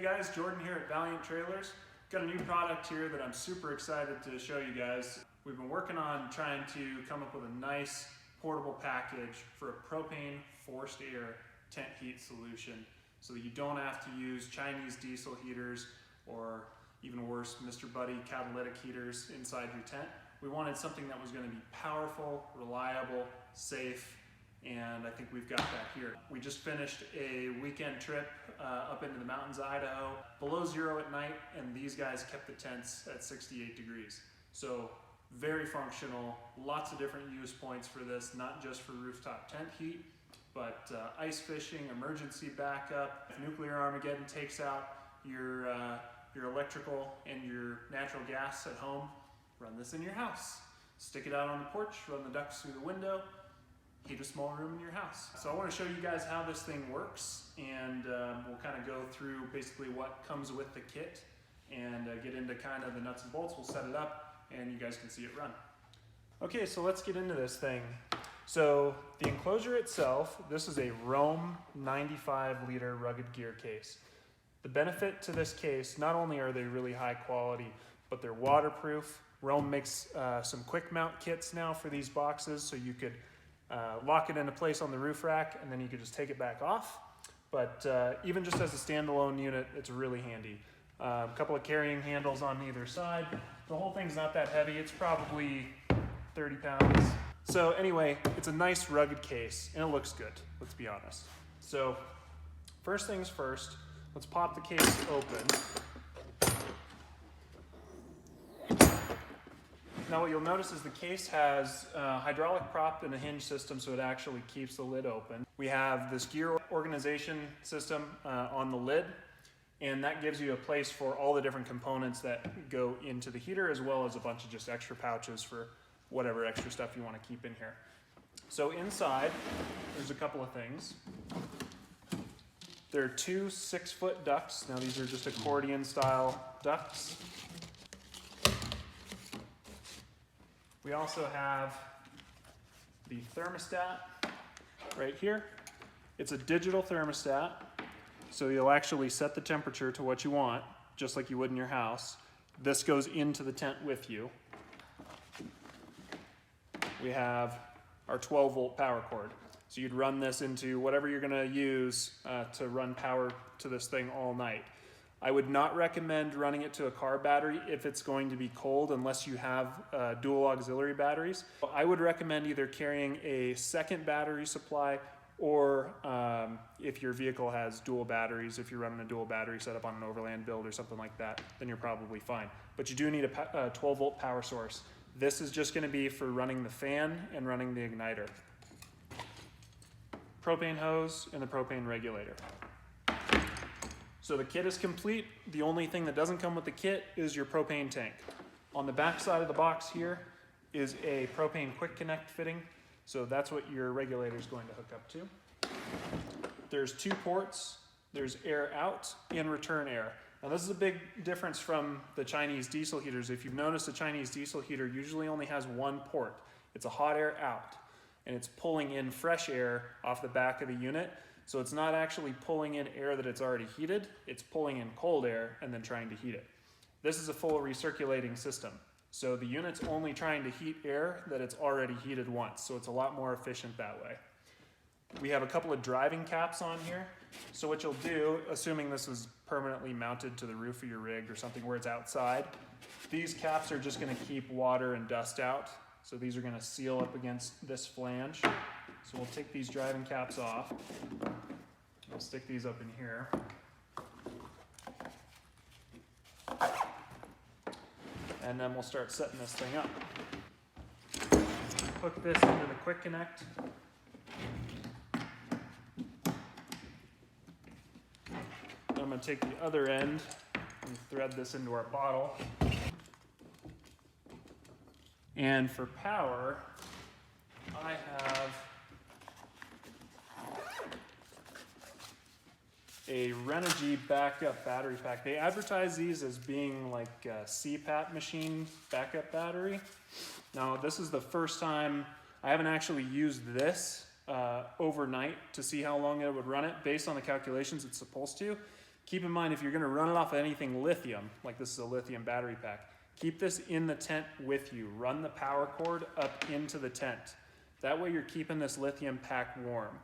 Hey guys, Jordan here at Valiant Trailers. Got a new product here that I'm super excited to show you guys. We've been working on trying to come up with a nice portable package for a propane forced air tent heat solution so that you don't have to use Chinese diesel heaters or even worse, Mr. Buddy catalytic heaters inside your tent. We wanted something that was going to be powerful, reliable, safe, and I think we've got that here. We just finished a weekend trip up into the mountains of Idaho, below zero at night, and these guys kept the tents at 68 degrees. So very functional, lots of different use points for this, not just for rooftop tent heat, but ice fishing, emergency backup. If nuclear Armageddon takes out your electrical and your natural gas at home, run this in your house. Stick it out on the porch, run the ducts through the window, heat a small room in your house. So I want to show you guys how this thing works, and we'll kind of go through basically what comes with the kit and get into kind of the nuts and bolts. We'll set it up and you guys can see it run. Okay, so let's get into this thing. So the enclosure itself, this is a Roam 95 liter rugged gear case. The benefit to this case, not only are they really high quality, but they're waterproof. Roam makes some quick mount kits now for these boxes, so you could lock it into place on the roof rack and then you could just take it back off. But even just as a standalone unit, it's really handy. A couple of carrying handles on either side. The whole thing's not that heavy. It's probably 30 pounds. So anyway, it's a nice rugged case and it looks good, let's be honest. So first things first, let's pop the case open. Now what you'll notice is the case has a hydraulic prop and a hinge system, so it actually keeps the lid open. We have this gear organization system on the lid, and that gives you a place for all the different components that go into the heater, as well as a bunch of just extra pouches for whatever extra stuff you want to keep in here. So inside, there's a couple of things. There are two 6-foot ducts. Now these are just accordion style ducts. We also have the thermostat right here. It's a digital thermostat, so you'll actually set the temperature to what you want, just like you would in your house. This goes into the tent with you. We have our 12-volt power cord. So you'd run this into whatever you're gonna use to run power to this thing all night. I would not recommend running it to a car battery if it's going to be cold, unless you have dual auxiliary batteries. I would recommend either carrying a second battery supply, or if your vehicle has dual batteries, if you're running a dual battery setup on an overland build or something like that, then you're probably fine. But you do need a 12-volt power source. This is just going to be for running the fan and running the igniter. Propane hose and the propane regulator. So the kit is complete. The only thing that doesn't come with the kit is your propane tank. On the back side of the box here is a propane quick connect fitting. So that's what your regulator is going to hook up to. There's two ports. There's air out and return air. Now this is a big difference from the Chinese diesel heaters. If you've noticed, a Chinese diesel heater usually only has one port. It's a hot air out, and it's pulling in fresh air off the back of the unit. So it's not actually pulling in air that it's already heated, it's pulling in cold air and then trying to heat it. This is a full recirculating system. So the unit's only trying to heat air that it's already heated once. So it's a lot more efficient that way. We have a couple of driving caps on here. So what you'll do, assuming this is permanently mounted to the roof of your rig or something where it's outside, these caps are just gonna keep water and dust out. So these are gonna seal up against this flange. So we'll take these driving caps off. We'll stick these up in here. And then we'll start setting this thing up. Hook this into the quick connect. I'm going to take the other end and thread this into our bottle. And for power, I have a Renogy backup battery pack. They advertise these as being like a CPAP machine backup battery. Now this is the first time I haven't actually used this overnight to see how long it would run it. Based on the calculations, it's supposed to Keep in mind, if you're gonna run it off of anything lithium, like this is a lithium battery pack, keep this in the tent with you. Run the power cord up into the tent. That way you're keeping this lithium pack warm.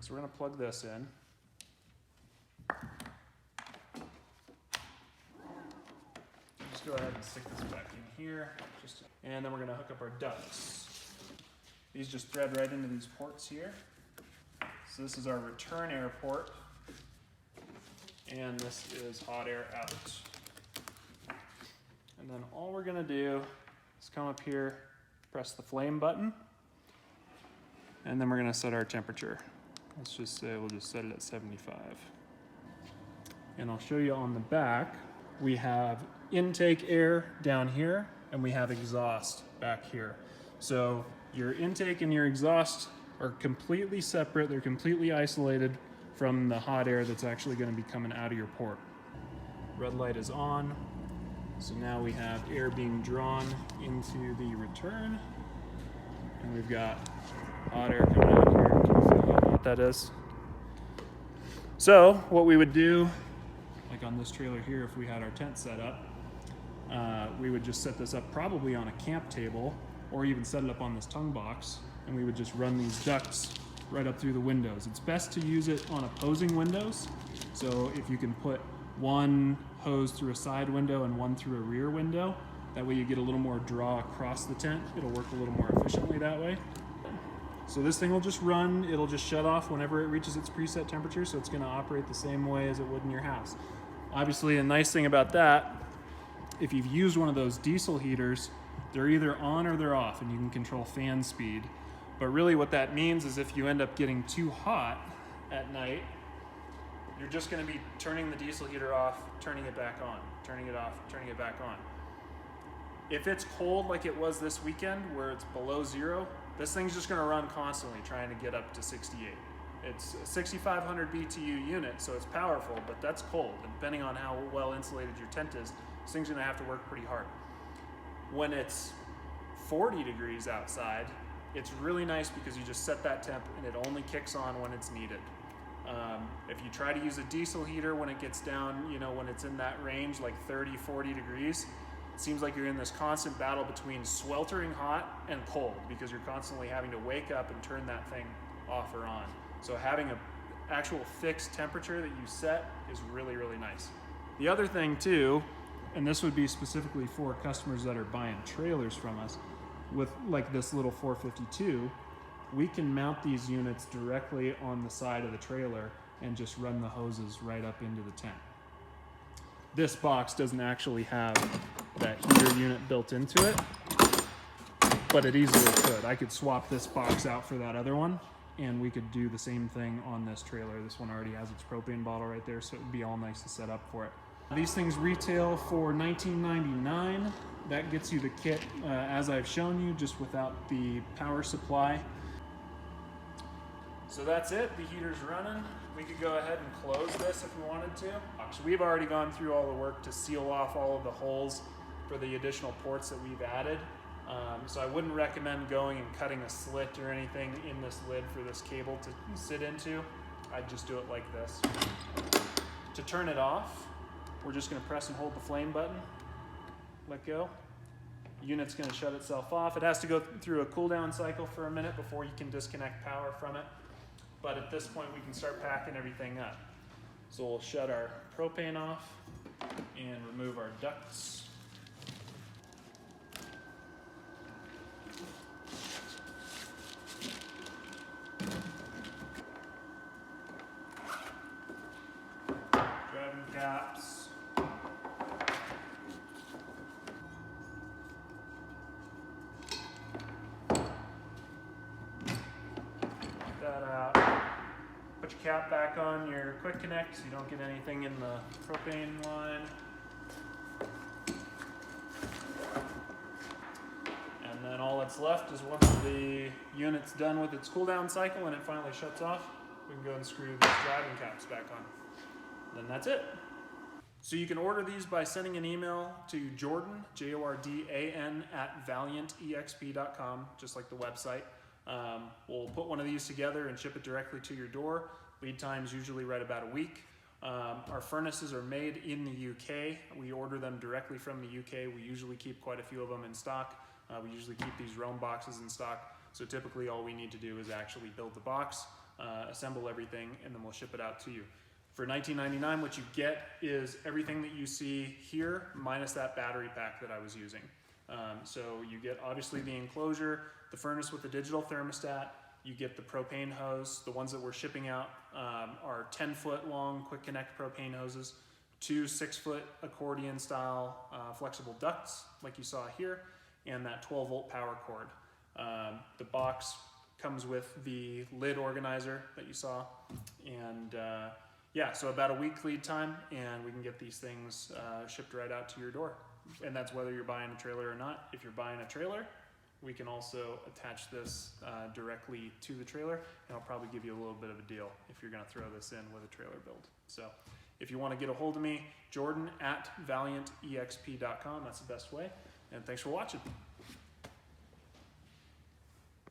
So we're gonna plug this in. Just go ahead and stick this back in here. And then we're gonna hook up our ducts. These just thread right into these ports here. So this is our return air port. And this is hot air out. And then all we're gonna do is come up here, press the flame button, and then we're gonna set our temperature. Let's just say we'll just set it at 75. And I'll show you on the back, we have intake air down here, and we have exhaust back here. So your intake and your exhaust are completely separate. They're completely isolated from the hot air that's actually going to be coming out of your port. Red light is on. So now we have air being drawn into the return. And we've got hot air coming out here. Can you feel how hot that is? So what we would do, like on this trailer here, if we had our tent set up, we would just set this up probably on a camp table, or even set it up on this tongue box, and we would just run these ducts right up through the windows. It's best to use it on opposing windows. So if you can put one hose through a side window and one through a rear window, that way you get a little more draw across the tent. It'll work a little more efficiently that way. So this thing will just run, it'll just shut off whenever it reaches its preset temperature, so it's gonna operate the same way as it would in your house. Obviously, a nice thing about that, if you've used one of those diesel heaters, they're either on or they're off, and you can control fan speed. But really what that means is if you end up getting too hot at night, you're just gonna be turning the diesel heater off, turning it back on, turning it off, turning it back on. If it's cold like it was this weekend, where it's below zero, this thing's just gonna run constantly trying to get up to 68. It's a 6,500 BTU unit, so it's powerful, but that's cold. And depending on how well insulated your tent is, this thing's gonna have to work pretty hard. When it's 40 degrees outside, it's really nice because you just set that temp and it only kicks on when it's needed. If you try to use a diesel heater when it gets down, when it's in that range, like 30, 40 degrees, it seems like you're in this constant battle between sweltering hot and cold because you're constantly having to wake up and turn that thing off or on. So having an actual fixed temperature that you set is really, really nice. The other thing too, and this would be specifically for customers that are buying trailers from us, with like this little 452, we can mount these units directly on the side of the trailer and just run the hoses right up into the tent. This box doesn't actually have that heater unit built into it, but it easily could. I could swap this box out for that other one, and we could do the same thing on this trailer. This one already has its propane bottle right there, so it would be all nice to set up for it. These things retail for $19.99. That gets you the kit as I've shown you, just without the power supply. So that's it, the heater's running. We could go ahead and close this if we wanted to. We've already gone through all the work to seal off all of the holes for the additional ports that we've added. So I wouldn't recommend going and cutting a slit or anything in this lid for this cable to sit into. I'd just do it like this. To turn it off, we're just gonna press and hold the flame button, let go. The unit's gonna shut itself off. It has to go through a cool down cycle for a minute before you can disconnect power from it. But at this point, we can start packing everything up. So we'll shut our propane off and remove our ducts. Driving caps. That out. Put your cap back on your quick connect so you don't get anything in the propane line. And then all that's left is once the unit's done with its cool down cycle and it finally shuts off, we can go and screw these driving caps back on. Then that's it. So you can order these by sending an email to Jordan, Jordan, at valiantexp.com, just like the website. We'll put one of these together and ship it directly to your door. Lead time's usually right about a week. Our furnaces are made in the UK. We order them directly from the UK. We usually keep quite a few of them in stock. We usually keep these Rome boxes in stock. So typically all we need to do is actually build the box, assemble everything, and then we'll ship it out to you. For $19.99, what you get is everything that you see here, minus that battery pack that I was using. So you get obviously the enclosure, the furnace with the digital thermostat, you get the propane hose. The ones that we're shipping out are 10-foot long quick connect propane hoses, 2 6-foot accordion style flexible ducts like you saw here, and that 12-volt power cord. The box comes with the lid organizer that you saw, and yeah, so about a week lead time, and we can get these things shipped right out to your door. And that's whether you're buying a trailer or not. If you're buying a trailer, we can also attach this directly to the trailer, and I'll probably give you a little bit of a deal if you're gonna throw this in with a trailer build. So if you wanna get a hold of me, Jordan at valiantexp.com, that's the best way, and thanks for watching.